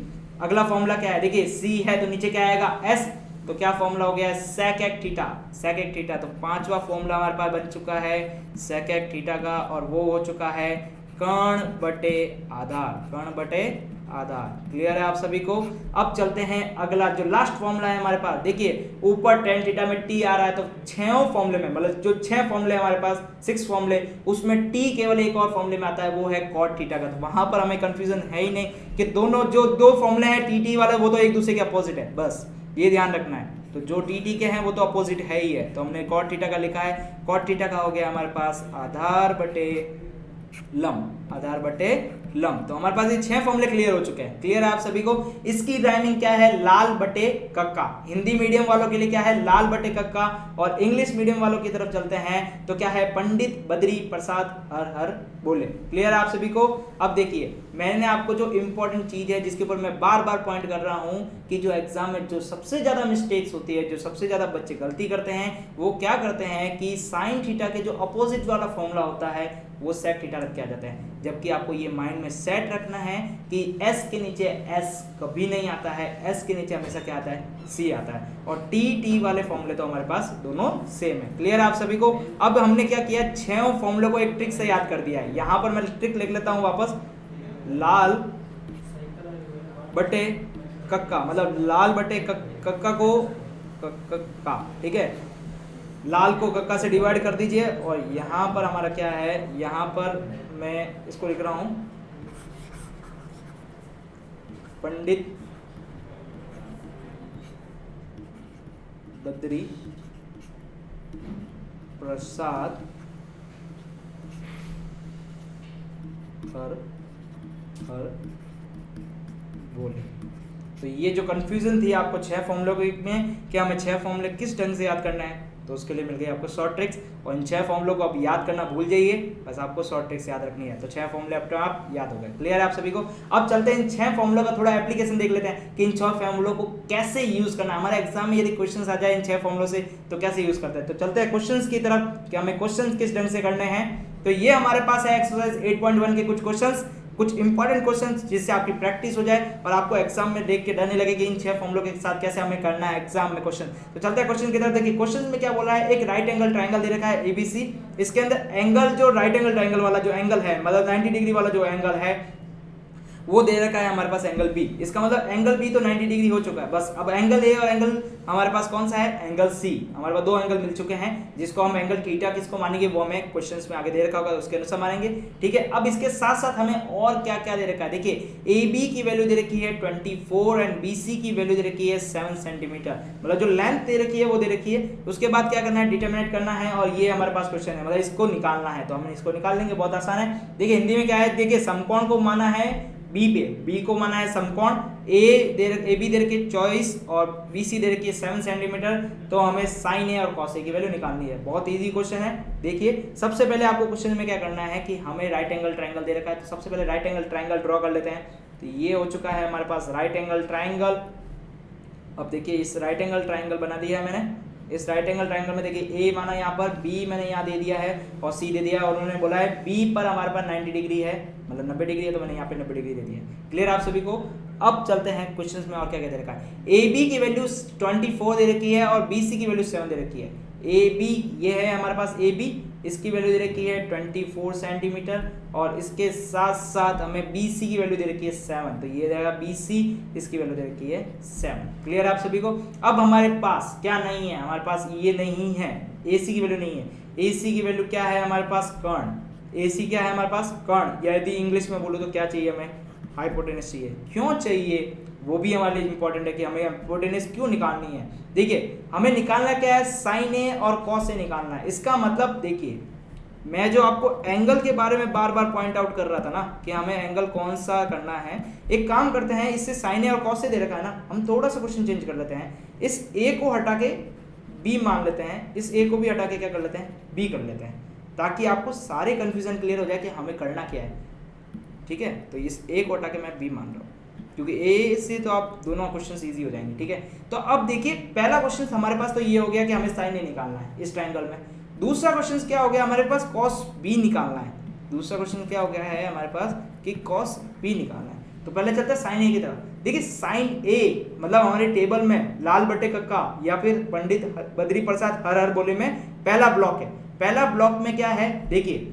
अगला फॉर्मूला क्या है, देखिए सी है तो नीचे क्या आएगा एस, तो क्या फॉर्मूला हो गया है सेक थीटा, सेक थीटा। तो पांचवा फॉर्मूला हमारे पास बन चुका है सेक थीटा का, और वो हो चुका है कर्ण बटे आधार, कर्ण बटे आधार। क्लियर है आप सभी को। अब चलते हैं अगला जो लास्ट फॉर्मूला है हमारे पास, देखिए ऊपर टेन थीटा में टी आ रहा है, तो 6 फॉर्मूले में मतलब जो 6 फॉर्मूले हमारे पास 6 फॉर्मूले, उसमें टी केवल एक और फॉर्मूले में आता है, वो है कॉट थीटा का। तो वहां पर हमें कंफ्यूजन है ही नहीं कि दोनों जो 2 फॉर्मूले हैं टी टी वाले वो तो एक दूसरे के अपोजिट है, बस ये ध्यान रखना है। तो जो टी टी के हैं वो तो अपोजिट है ही है, तो हमने कॉट थीटा का लिखा है। कॉट थीटा का हो गया हमारे पास आधार बटे लंब, आधार बटे लंब। तो हमारे पास ये 6 फॉर्मूले क्लियर हो चुके हैं। क्लियर है आप सभी को। इसकी राइमिंग क्या है, लाल बटे कक्का। हिंदी मीडियम वालों के लिए क्या है, लाल बटे कक्का, और इंग्लिश मीडियम वालों की तरफ चलते हैं तो क्या है, पंडित बद्री प्रसाद हर हर बोले। क्लियर है आप सभी को। अब देखिए मैंने आपको जो इंपॉर्टेंट चीज है जिसके ऊपर मैं बार बार पॉइंट कर रहा हूं कि जो एग्जाम में जो सबसे ज्यादा मिस्टेक्स होती है, जो सबसे ज्यादा बच्चे गलती करते हैं, वो क्या करते हैं कि साइन थीटा के जो अपोजिट वाला फॉर्मूला होता है वो सेक थीटा रख के आ जाते हैं। जबकि आपको ये माइंड में सेट रखना है कि एस के नीचे एस कभी नहीं आता है, एस के नीचे हमेशा क्या आता है, सी आता है। और टी टी वाले फॉर्मूले तो हमारे पास दोनों सेम है। क्लियर है आप सभी को। अब हमने क्या किया, 6 फॉर्मूले को एक ट्रिक से याद कर दिया है। यहां पर मैं ट्रिक लिख लेता हूं वापस, लाल बटे कक्का, मतलब लाल बटे कक्का को कक्का, ठीक है, लाल को कक्का से डिवाइड कर दीजिए। और यहाँ पर हमारा क्या है, यहाँ पर मैं इसको लिख रहा हूं पंडित बद्री प्रसाद हर हर बोले। तो ये जो कंफ्यूजन थी आपको 6 फॉर्मूलों में कि हमें 6 फॉर्मूले किस ढंग से याद करना है, तो उसके लिए मिल गई आपको शॉर्ट ट्रिक्स। और इन 6 फॉर्मूलों को आप याद करना भूल जाइए, बस आपको शॉर्ट ट्रिक्स याद रखनी है। तो 6 फॉर्मूले अपने आप याद हो गए। क्लियर है आप सभी को। अब चलते हैं इन 6 फॉर्मूलों का थोड़ा एप्लीकेशन देख लेते हैं कि इन 6 फॉर्मूलों को कैसे यूज करना है। हमारे एग्जाम में यदि क्वेश्चन आ जाए इन 6 फॉर्मूलों से तो कैसे यूज करते हैं। तो चलते हैं क्वेश्चन की तरफ कि हमें क्वेश्चन किस ढंग से करने हैं। तो ये हमारे पास है एक्सरसाइज 8.1 के कुछ क्वेश्चंस, कुछ इंपॉर्टेंट क्वेश्चन जिससे आपकी प्रैक्टिस हो जाए और आपको एग्जाम में देख के डर नहीं लगे कि इन 6 फॉर्मूलों के साथ कैसे हमें करना है एग्जाम में क्वेश्चन। तो चलते हैं क्वेश्चन की तरफ। देखिए क्वेश्चन में क्या बोला है, एक राइट एंगल ट्राइंगल दे रखा है एबीसी, इसके अंदर एंगल जो राइट एंगल ट्राइंगल वाला जो एंगल है, मतलब 90 डिग्री वाला जो एंगल है वो दे रखा है हमारे पास एंगल बी। इसका मतलब एंगल बी तो 90 डिग्री हो चुका है। बस अब एंगल ए और एंगल हमारे पास कौन सा है, एंगल सी। हमारे पास 2 एंगल मिल चुके हैं जिसको हम एंगल थीटा किसको मानेंगे वो हमें क्वेश्चंस में आगे दे रखा होगा, उसके अनुसार मानेंगे। ठीक है, अब इसके साथ साथ हमें और क्या क्या दे रखा है, देखिए ए बी की वैल्यू दे रखी है 24 एंड बी सी की वैल्यू दे रखी है 7 सेंटीमीटर, मतलब जो लेंथ दे रखी है वो दे रखी है। उसके बाद क्या करना है, डिटरमिनेट करना है और ये हमारे पास क्वेश्चन है, मतलब इसको निकालना है। तो हम इसको निकाल लेंगे, बहुत आसान है। देखिए हिंदी में क्या है, देखिए समकोण को माना है बी पे, बी को माना है समकोण, ए बी दे रखी है 24 और बी सी दे रखी है 7 सेंटीमीटर। तो हमें साइन ए और कॉस ए की वैल्यू निकालनी है। बहुत इजी क्वेश्चन है। देखिए सबसे पहले आपको क्वेश्चन में क्या करना है कि हमें राइट एंगल ट्राइंगल दे रखा है, तो सबसे पहले राइट एंगल ट्राइंगल ड्रॉ कर लेते हैं। तो ये हो चुका है हमारे पास राइट एंगल ट्राइंगल। अब देखिए इस राइट एंगल ट्राइंगल बना दिया है मैंने। इस राइट एंगल ट्राइंगल में देखिए ए माना यहाँ पर, बी मैंने यहाँ दे दिया है और सी दे दिया है, और उन्होंने बोला है बी पर हमारे पास 90 डिग्री है, मतलब 90 डिग्री है, तो मैंने यहाँ पे 90 डिग्री दे दिया है। क्लियर आप सभी को। अब चलते हैं क्वेश्चंस में और क्या क्या दे रखा है। ए बी की वैल्यू 24 दे रखी है और बी सी की वैल्यू 7 दे रखी है। ए बी ये है हमारे पास ए बी, इसकी वैल्यू दे रखी है 24 सेंटीमीटर और इसके साथ साथ हमें बी सी की वैल्यू दे रखी है 7, तो ये रहेगा बी सी, इसकी वैल्यू दे रखी है 7। क्लियर आप सभी को। अब हमारे पास क्या नहीं है, हमारे पास ये नहीं है, ए सी की वैल्यू नहीं है। ए सी की वैल्यू क्या है हमारे पास, कर्ण। ए सी क्या है हमारे पास, कर्ण। यदि इंग्लिश में बोलूँ तो क्या चाहिए हमें, हाइपोटेनस चाहिए। क्यों चाहिए वो भी हमारे लिए इंपॉर्टेंट है कि हमें हाइपोटेनस क्यों निकालनी है। देखिए हमें निकालना क्या है, साइन ए और कॉस ए निकालना है। इसका मतलब देखिए मैं जो आपको एंगल के बारे में बार बार पॉइंट आउट कर रहा था ना कि हमें एंगल कौन सा करना है, एक काम करते हैं, इससे साइन ए और कॉस ए दे रखा है ना, हम थोड़ा सा क्वेश्चन चेंज कर लेते हैं। इस ए को हटा के बी मान लेते हैं, इस ए को भी हटा के क्या कर लेते हैं, बी कर लेते हैं, ताकि आपको सारे कंफ्यूजन क्लियर हो जाए कि हमें करना क्या है। ठीक है, तो इस ए को हटा के मैं बी मान रहा हूँ, क्योंकि ए से तो आप दोनों क्वेश्चंस इजी हो जाएंगे। ठीक है, तो अब देखिए पहला क्वेश्चन हमारे पास तो ये हो गया कि हमें साइन ए निकालना है इस ट्रायंगल में। दूसरा क्वेश्चन क्या हो गया हमारे पास, कॉस बी निकालना है। दूसरा क्वेश्चन क्या हो गया है हमारे पास कि कॉस बी निकालना है। तो पहले चलते हैं साइन ए की तरफ। देखिए साइन ए मतलब हमारे टेबल में लाल बटे कक्का या फिर पंडित बद्री प्रसाद हर हर बोले में पहला ब्लॉक है। पहला ब्लॉक में क्या है, देखिए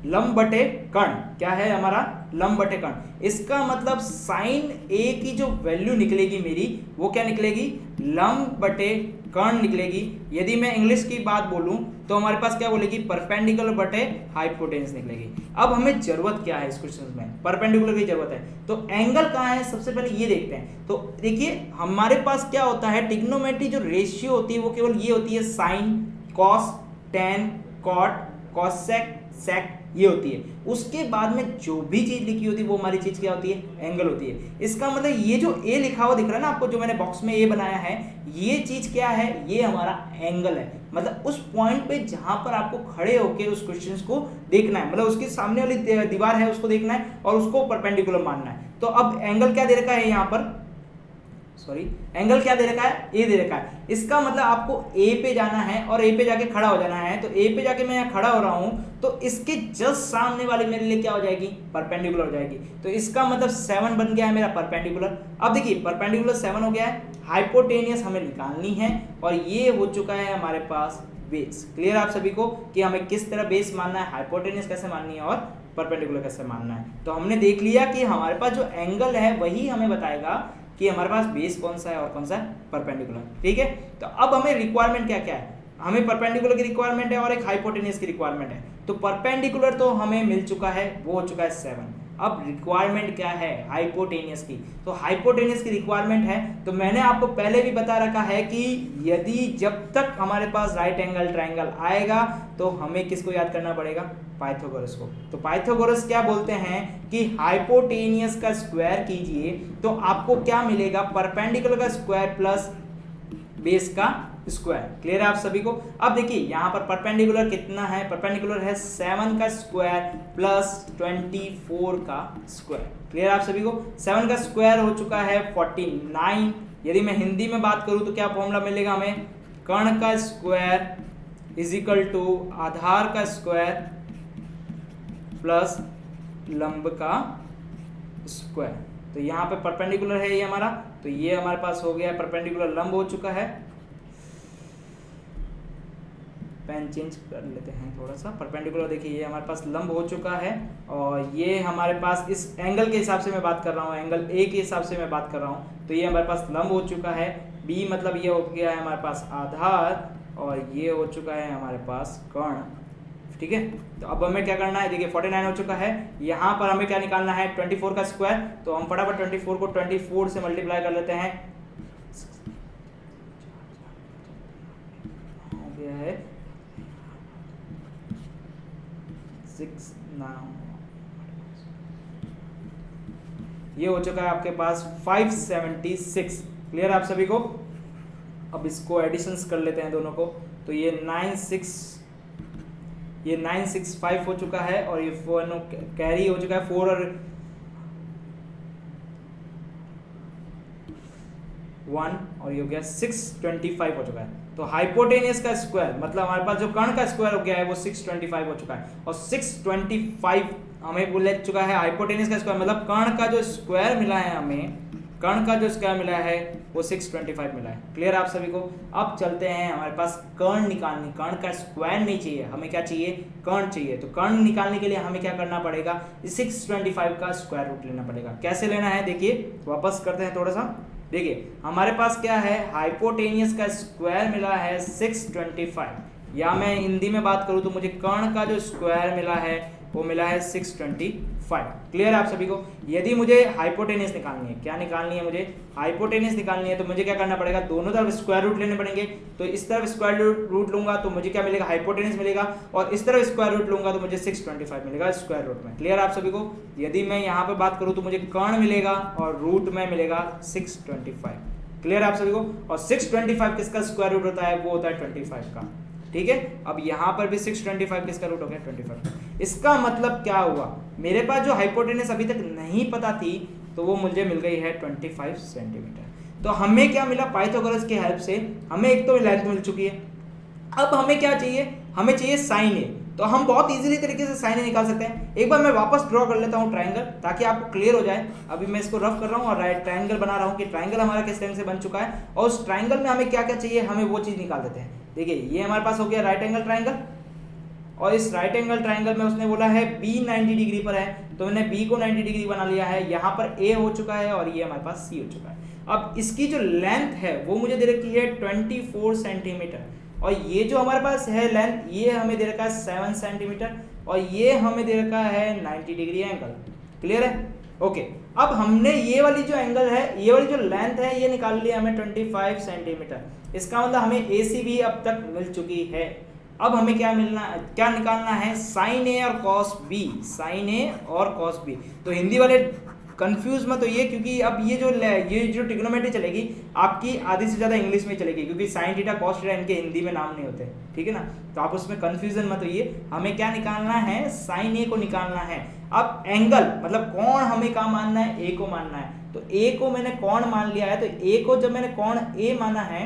लंब बटे कर्ण, क्या है हमारा लंब बटे कर्ण। इसका मतलब साइन ए की जो वैल्यू निकलेगी मेरी वो क्या निकलेगी, लंब बटे कर्ण निकलेगी। यदि मैं इंग्लिश की बात बोलूं तो हमारे पास क्या बोलेगी, परपेंडिकुलर बटे हाइपोटेन्यूस निकलेगी। अब हमें जरूरत क्या है इस क्वेश्चन में, परपेंडिकुलर की जरूरत है। तो एंगल कहाँ है सबसे पहले ये देखते हैं। तो देखिए हमारे पास क्या होता है, ट्रिग्नोमेट्री जो रेशियो होती है वो केवल ये होती है, sine, cos, tan, cot, cosec, sec, ये होती है। उसके बाद में जो भी चीज लिखी होती है वो हमारी चीज क्या होती है, एंगल होती है। इसका मतलब ये जो ए लिखा हुआ दिख रहा है ना आपको, जो मैंने बॉक्स में ए बनाया है, ये चीज क्या है, ये हमारा एंगल है। मतलब उस पॉइंट पे जहां पर आपको खड़े होकर उस क्वेश्चन को देखना है, मतलब उसके सामने वाली दीवार है उसको देखना है और उसको परपेंडिकुलर मानना है। तो अब एंगल क्या दे रखा है यहाँ पर, सॉरी एंगल क्या दे रखा है, ए दे रखा है। इसका मतलब आपको ए पे जाना है और ए पे जाके खड़ा हो जाना है। तो ए पे जाके मैं यहाँ खड़ा हो रहा हूं तो इसके जस्ट सामने वाली मेरे लिए क्या हो जाएगी, परपेंडिकुलर हो जाएगी। तो इसका मतलब 7 बन गया है मेरा परपेंडिकुलर। अब देखिए परपेंडिकुलर 7 हो गया है, हाइपोटेनियस हमें निकालनी है और ये हो चुका है हमारे पास बेस। क्लियर आप सभी को कि हमें किस तरह बेस मानना है, हाइपोटेनियस कैसे माननी है और परपेंडिकुलर कैसे मानना है। तो हमने देख लिया कि हमारे पास जो एंगल है वही हमें बताएगा कि हमारे पास बेस कौन सा है और कौन सा है परपेंडिकुलर। ठीक है, तो अब हमें रिक्वायरमेंट क्या क्या है, हमें परपेंडिकुलर की रिक्वायरमेंट है और एक हाइपोटेनियस की रिक्वायरमेंट है। तो परपेंडिकुलर तो हमें मिल चुका है, वो हो चुका है 7। अब रिक्वायरमेंट क्या है, हाइपोटेनियस की। तो हाइपोटेनियस की रिक्वायरमेंट है, तो मैंने आपको पहले भी बता रखा है कि यदि जब तक हमारे पास राइट एंगल ट्रायंगल आएगा तो हमें किसको याद करना पड़ेगा, पाइथागोरस को। तो पाइथागोरस क्या बोलते हैं कि हाइपोटेनियस का स्क्वायर कीजिए तो आपको क्या मिलेगा, परपेंडिकुलर का स्क्वायर प्लस बेस का स्क्वायर। क्लियर है आप सभी को। अब देखिए यहाँ पर परपेंडिकुलर कितना है, परपेंडिकुलर है 7 का स्क्वायर प्लस 24 का स्क्वायर। क्लियर है आप सभी को। 7 का स्क्वायर हो चुका है 49। यदि मैं हिंदी में बात करूँ तो क्या फॉर्मूला मिलेगा हमें, कर्ण का स्क्वायर इज इक्वल टू आधार का स्क्वायर प्लस लंब का स्क्वायर। तो यहाँ पे परपेंडिकुलर है ये हमारा, तो ये हमारे पास हो गया परपेंडिकुलर लंब हो चुका है। पेन चेंज कर लेते हैं थोड़ा सा। परपेंडिकुलर देखिए ये हमारे पास लंब हो चुका है, और ये हमारे पास इस एंगल के हिसाब से मैं बात कर रहा हूँ, एंगल ए के हिसाब से मैं बात कर रहा हूँ, तो ये हमारे पास लंब हो चुका है। बी मतलब ये हो गया है हमारे पास आधार, और ये हो चुका है हमारे पास कर्ण। ठीक है, तो अब हमें क्या करना है, देखिए 49 हो चुका है। यहाँ पर हमें क्या निकालना है, 24 का स्क्वायर। तो हम फटाफट 24 को 24 से मल्टीप्लाई कर लेते हैं। हो गया है 6 ये हो चुका है आपके पास 576। क्लियर आप सभी को। अब इसको एडिशंस कर लेते हैं दोनों को, तो ये 965 हो चुका है, और ये 4 कैरी हो चुका है 4 और 1, और ये हो गया 625 हो चुका है। तो हाइपोटेनियस का स्क्वायर मतलब हमारे पास जो कर्ण का स्क्वायर हो गया है वो 625 हो चुका है, और 625 हमें बोल चुका है हाइपोटेनियस का स्क्वायर मतलब कर्ण का जो स्क्वायर मिला है, हमें कर्ण का जो स्क्वायर मिला है वो 625 मिला है। क्लियर आप सभी को। अब चलते हैं, हमारे पास कर्ण निकालनी, कर्ण का स्क्वायर नहीं चाहिए, हमें क्या चाहिए, कर्ण चाहिए। तो कर्ण निकालने के लिए हमें क्या करना पड़ेगा, 625 का स्क्वायर रूट लेना पड़ेगा। कैसे लेना है देखिए, वापस करते हैं थोड़ा सा। देखिए हमारे पास क्या है, हाइपोटेनियस का स्क्वायर मिला है 625, या मैं हिंदी में बात करूं तो मुझे कर्ण का जो स्क्वायर मिला है वो मिला है 625। क्लियर आप सभी को। यदि मुझे हाइपोटेनियस निकालनी है, क्या निकालनी है, मुझे हाइपोटेनियस निकालनी है, तो मुझे क्या करना पड़ेगा, दोनों तरफ स्क्वायर रूट लेने पड़ेंगे। तो इस तरफ स्क्वायर रूट लूंगा तो मुझे क्या मिलेगा, हाइपोटेनियस मिलेगा, और इस तरफ स्क्वायर रूट लूंगा तो मुझे 625 मिलेगा स्क्वायर रूट में। क्लियर आप सभी को। यदि मैं यहाँ पे बात करूँ तो मुझे कर्ण मिलेगा और रूट में मिलेगा 625। क्लियर आप सभी को। और 625 किसका स्क्वायर रूट होता है, वो होता है 25 का। ठीक है, अब यहाँ पर भी 625 किसका रूट हो गया, 25। इसका मतलब क्या हुआ, मेरे पास जो हाइपोटेनस अभी तक नहीं पता थी तो वो मुझे मिल गई है 25 सेंटीमीटर। तो हमें क्या मिला, पाइथागोरस की हेल्प से हमें एक तो लेंथ मिल चुकी है। अब हमें क्या चाहिए, हमें चाहिए साइन ए। तो हम बहुत इजीली तरीके से साइन ए निकाल सकते हैं। एक बार मैं वापस ड्रॉ कर लेता हूँ ट्रायंगल, ताकि आपको क्लियर हो जाए। अभी मैं इसको रफ कर रहा हूँ और राइट ट्रायंगल बना रहा हूँ कि ट्रायंगल हमारा किस तरह से बन चुका है, और उस ट्रायंगल में हमें क्या क्या चाहिए, हमें वो चीज निकाल देते हैं। देखिए ये हमारे पास हो गया राइट एंगल ट्रायंगल, और इस राइट एंगल ट्रायंगल में उसने बोला है बी 90 डिग्री पर है, तो मैंने बी को 90 डिग्री बना लिया है। यहाँ पर ए हो चुका है और ये हमारे पास सी हो चुका है। अब इसकी जो लेंथ है वो मुझे दे रखी है 24 सेंटीमीटर, और ये जो हमारे पास है लेंथ, ये हमें दे रखा है 7 सेंटीमीटर, और ये हमें दे रखा है 90 डिग्री एंगल। क्लियर है, ओके। अब हमने ये वाली जो एंगल है, ये वाली जो लेंथ है, ये निकाल लिया हमें 25 सेंटीमीटर। इसका मतलब हमें AC भी अब तक मिल चुकी है। अब हमें क्या निकालना है, साइन ए और कॉस बी, साइन ए और कॉस बी। तो हिंदी वाले कंफ्यूज मत होइए, क्योंकि अब ये जो ट्रिग्नोमेट्री चलेगी आपकी आधी से ज्यादा इंग्लिश में चलेगी, क्योंकि साइन थीटा कॉस थीटा इनके हिंदी में नाम नहीं होते, ठीक है ना। तो आप उसमें कंफ्यूजन मत होइए। हमें क्या निकालना है, साइन ए को निकालना है। अब एंगल मतलब कोण हमें क्या मानना है, ए को मानना है। तो ए को मैंने कोण मान लिया है, तो ए को जब मैंने कोण ए माना है,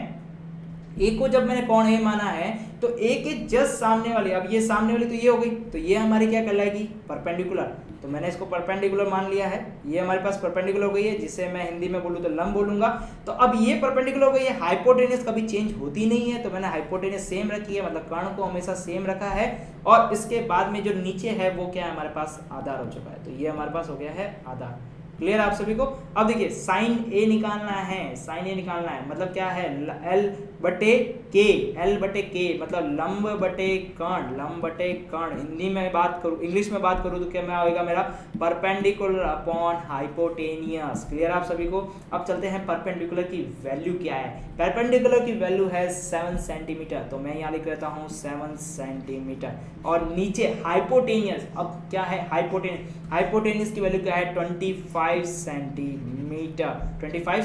ए को जब मैंने कोण ए माना है, तो ए के जस्ट सामने वाली, अब ये सामने वाली तो ये हो गई, तो ये हमारी क्या कहलाएगी, परपेंडिकुलर। तो मैंने इसको परपेंडिकुलर मान लिया है, ये हमारे पास परपेंडिकुलर हो गई है, जिसे मैं हिंदी में बोलूँ तो लंब बोलूंगा। तो अब ये परपेंडिकुलर हो गई है, हाइपोटेनस कभी चेंज होती नहीं है, तो मैंने हाइपोटेनस सेम रखी है, मतलब कर्ण को हमेशा सेम रखा है। और इसके बाद में जो नीचे है वो क्या है, हमारे पास आधार हो चुका है, तो ये हमारे पास हो गया है आधार। क्लियर आप सभी को। अब देखिए साइन ए निकालना है, साइन ए निकालना है मतलब क्या है, L बटे के मतलब लंब बटे कर्ण, लंब बटे कर्ण। हिंदी में बात करूं, इंग्लिश में बात करूं तो क्या मैं आएगा मेरा, परपेंडिकुलर अपॉन हाइपोटेनियस। क्लियर आप सभी को। अब चलते हैं परपेंडिकुलर की वैल्यू क्या है। परपेंडिकुलर की वैल्यू है 7 सेंटीमीटर, तो मैं यहाँ लिख देता हूँ 7 सेंटीमीटर। और नीचे हाइपोटेनियस, अब क्या है हाइपोटेनियस की वैल्यू क्या है, 25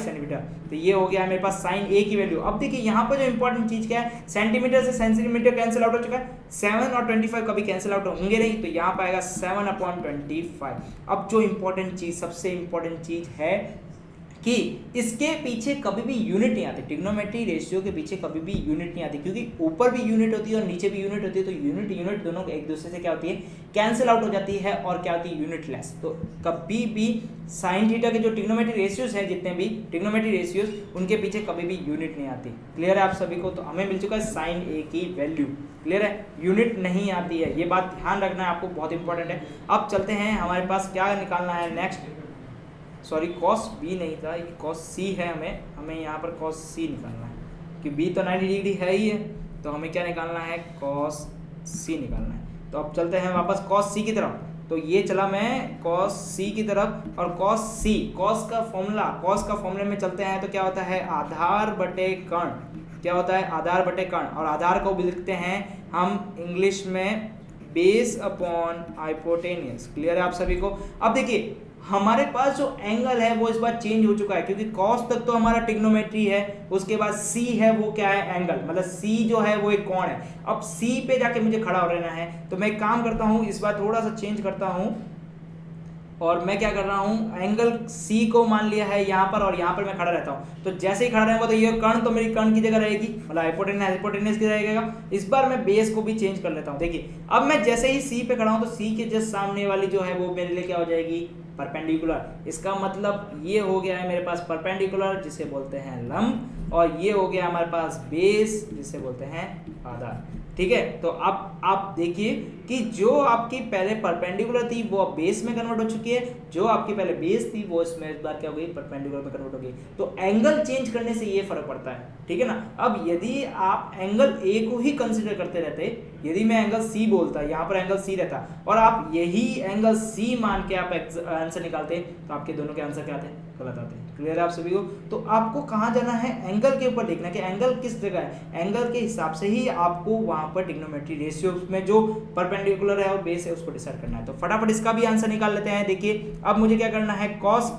सेंटीमीटर। तो ये हो गया मेरे पास साइन ए की वैल्यू। अब देखिए यहाँ पर जो इंपॉर्टेंट चीज क्या है, सेंटीमीटर से सेंटीमीटर कैंसिल आउट हो चुका है, 7 और 25 कभी कैंसिल आउट होंगे नहीं, तो यहाँ पर आएगा 7/25। अब जो इंपॉर्टेंट चीज, सबसे इंपॉर्टेंट चीज है कि इसके पीछे कभी भी यूनिट नहीं आती, ट्रिग्नोमेट्री रेशियो के पीछे कभी भी यूनिट नहीं आती, क्योंकि ऊपर भी यूनिट होती है और नीचे भी यूनिट होती है, तो यूनिट दोनों एक दूसरे से क्या होती है, कैंसिल आउट हो जाती है और क्या होती है, यूनिटलेस। तो कभी भी साइन थीटा के जो ट्रिग्नोमेट्री रेशियोज हैं, जितने भी ट्रिग्नोमेट्री रेशियोज, उनके पीछे कभी भी यूनिट नहीं आती। क्लियर है आप सभी को? तो हमें मिल चुका है साइन ए की वैल्यू। क्लियर है, यूनिट नहीं आती है, ये बात ध्यान रखना है आपको, बहुत इंपॉर्टेंट है। अब चलते हैं, हमारे पास क्या निकालना है नेक्स्ट, सॉरी कॉस बी नहीं था, ये कॉस सी है, हमें यहाँ पर कॉस सी निकालना है, कि बी तो 90 डिग्री है ही है, तो हमें क्या निकालना है, कॉस सी निकालना है। तो अब चलते हैं वापस कॉस सी की तरफ। तो ये चला मैं कॉस सी की तरफ, और कॉस सी, कॉस का फॉर्मूले में चलते हैं, तो क्या होता है, आधार बटे कर्ण, क्या होता है, आधार बटे कर्ण, और आधार को भी लिखते हैं हम इंग्लिश में बेस अपॉन हाइपोटेनियस। क्लियर है आप सभी को? अब देखिए हमारे पास जो एंगल है वो इस बार चेंज हो चुका है, क्योंकि कॉस तक तो हमारा ट्रिग्नोमेट्री है, उसके बाद सी है वो क्या है, एंगल, मतलब सी जो है वो एक कोण है। अब सी पे जाके मुझे खड़ा हो रहना है, तो मैं एक काम करता हूं, इस बार थोड़ा सा चेंज करता हूं, और मैं क्या कर रहा हूं, एंगल सी को मान लिया है यहाँ पर, और यहाँ पर मैं खड़ा रहता हूँ। तो जैसे ही खड़ा रहेगा तो ये कर्ण तो मेरी कर्ण की जगह रहेगी, मतलब हाइपोटेनस की रहेगा। इस बार मैं बेस को भी चेंज कर लेता हूँ। देखिए अब मैं जैसे ही सी पे खड़ा हूँ, तो सी के जस्ट सामने वाली जो है वो मेरे लिए क्या हो जाएगी, परपेंडिकुलर। इसका मतलब ये हो गया है मेरे पास परपेंडिकुलर, जिसे बोलते हैं लंब, और ये हो गया हमारे पास बेस, जिसे बोलते हैं आधार। ठीक है, तो अब आप देखिए कि जो आपकी पहले परपेंडिकुलर थी वो अब बेस में कन्वर्ट हो चुकी है, जो आपकी पहले बेस थी वो इसमें इस बार क्या हो गई, परपेंडिकुलर में कन्वर्ट हो गई। तो एंगल चेंज करने से ये फर्क पड़ता है, ठीक है ना। अब यदि आप एंगल ए को ही कंसिडर करते रहते, यदि मैं एंगल सी बोलता, यहाँ पर एंगल सी रहता, और आप यही एंगल सी मान के आप आंसर निकालते, तो आपके दोनों के आंसर क्या आते हैं, गलत आते हैं। क्लियर है आप सभी को? तो आपको कहाँ जाना है, एंगल के ऊपर देखना कि एंगल किस जगह है, एंगल के हिसाब से ही आपको वहां पर ट्रिग्नोमेट्री रेशियो में जो परपेंडिकुलर है और बेस है उसको डिसाइड करना है। तो फटाफट इसका भी आंसर निकाल लेते हैं। देखिए अब मुझे क्या करना है, कॉस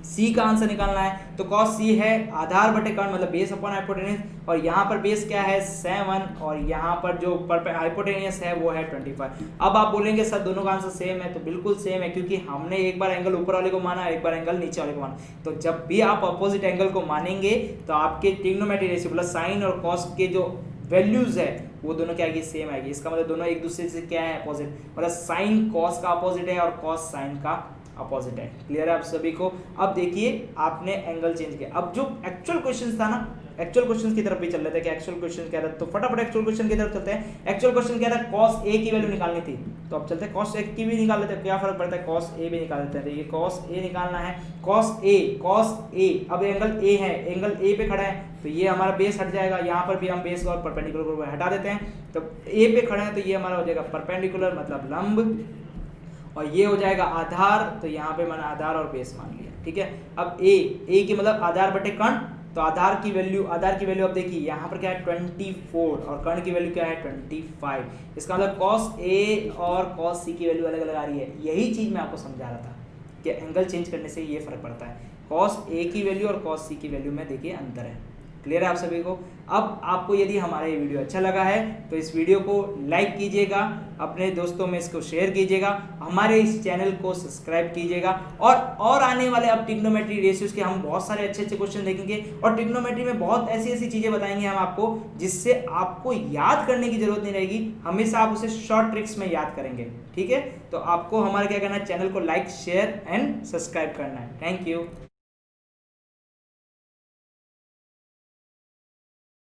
सी का आंसर निकालना है। तो कॉस सी है आधार बटे कर्ण, मतलब बेस अपॉन हाइपोटेनियस, और यहाँ पर बेस क्या है 7, और यहाँ पर जो हाइपोटेनियस है वो है 25। अब आप बोलेंगे सर दोनों का आंसर सेम है, तो बिल्कुल सेम है, क्योंकि हमने एक बार एंगल ऊपर वाले को माना, एक बार एंगल नीचे वाले को माना। तो जब भी आप अपोजिट एंगल को मानेंगे तो आपके ट्रिग्नोमेट्री रेशियो मतलब साइन और कॉस के जो वैल्यूज है वो दोनों क्या आएगी, सेम आएगी। इसका मतलब दोनों एक दूसरे से क्या है, अपोजिट, मतलब साइन कॉस का अपोजिट है और कॉस साइन का अपोजिट है। क्लियर है आप सभी को? अब देखिए आपने एंगल चेंज किया, अब जो एक्चुअल क्वेश्चन था ना, एक्चुअल क्वेश्चन की तरफ भी चल रहे थे कि एक्चुअल क्वेश्चन क्या था, तो फटाफट एक्चुअल क्वेश्चन की तरफ चलते हैं। एक्चुअल क्वेश्चन क्या था, cos a की वैल्यू निकालनी थी, तो अब चलते हैं cos a की भी निकाल लेते हैं, क्या फर्क पड़ता है, cos a भी निकाल लेते हैं। तो ये cos a निकालना है, cos a, अब एंगल a है, एंगल a पे खड़ा है, तो ये हमारा बेस हट जाएगा, यहाँ पर भी हम बेस और परपेंडिकुलर को हटा देते हैं, तो a पे खड़ा है तो ये हमारा हो जाएगा परपेंडिकुलर मतलब लंब, और ये हो जाएगा आधार, तो यहाँ पे मैंने आधार और बेस मान लिया। ठीक है, अब a की मतलब आधार बटे कर्ण, तो आधार की वैल्यू अब देखिए यहाँ पर क्या है 24, और कर्ण की वैल्यू क्या है 25। इसका मतलब cos a और cos c की वैल्यू अलग अलग आ रही है। यही चीज मैं आपको समझा रहा था कि एंगल चेंज करने से ये फर्क पड़ता है, cos a की वैल्यू और cos c की वैल्यू में देखिए अंतर है। क्लियर है आप सभी को? अब आपको यदि हमारा ये वीडियो अच्छा लगा है तो इस वीडियो को लाइक कीजिएगा, अपने दोस्तों में इसको शेयर कीजिएगा, हमारे इस चैनल को सब्सक्राइब कीजिएगा, और आने वाले अब ट्रिग्नोमेट्री रेशियोज के हम बहुत सारे अच्छे अच्छे क्वेश्चन देखेंगे, और ट्रिग्नोमेट्री में बहुत ऐसी ऐसी चीजें बताएंगे हम आपको जिससे आपको याद करने की जरूरत नहीं रहेगी, हमेशा आप उसे शॉर्ट ट्रिक्स में याद करेंगे। ठीक है, तो आपको हमारा क्या करना है, चैनल को लाइक शेयर एंड सब्सक्राइब करना है। Thank you.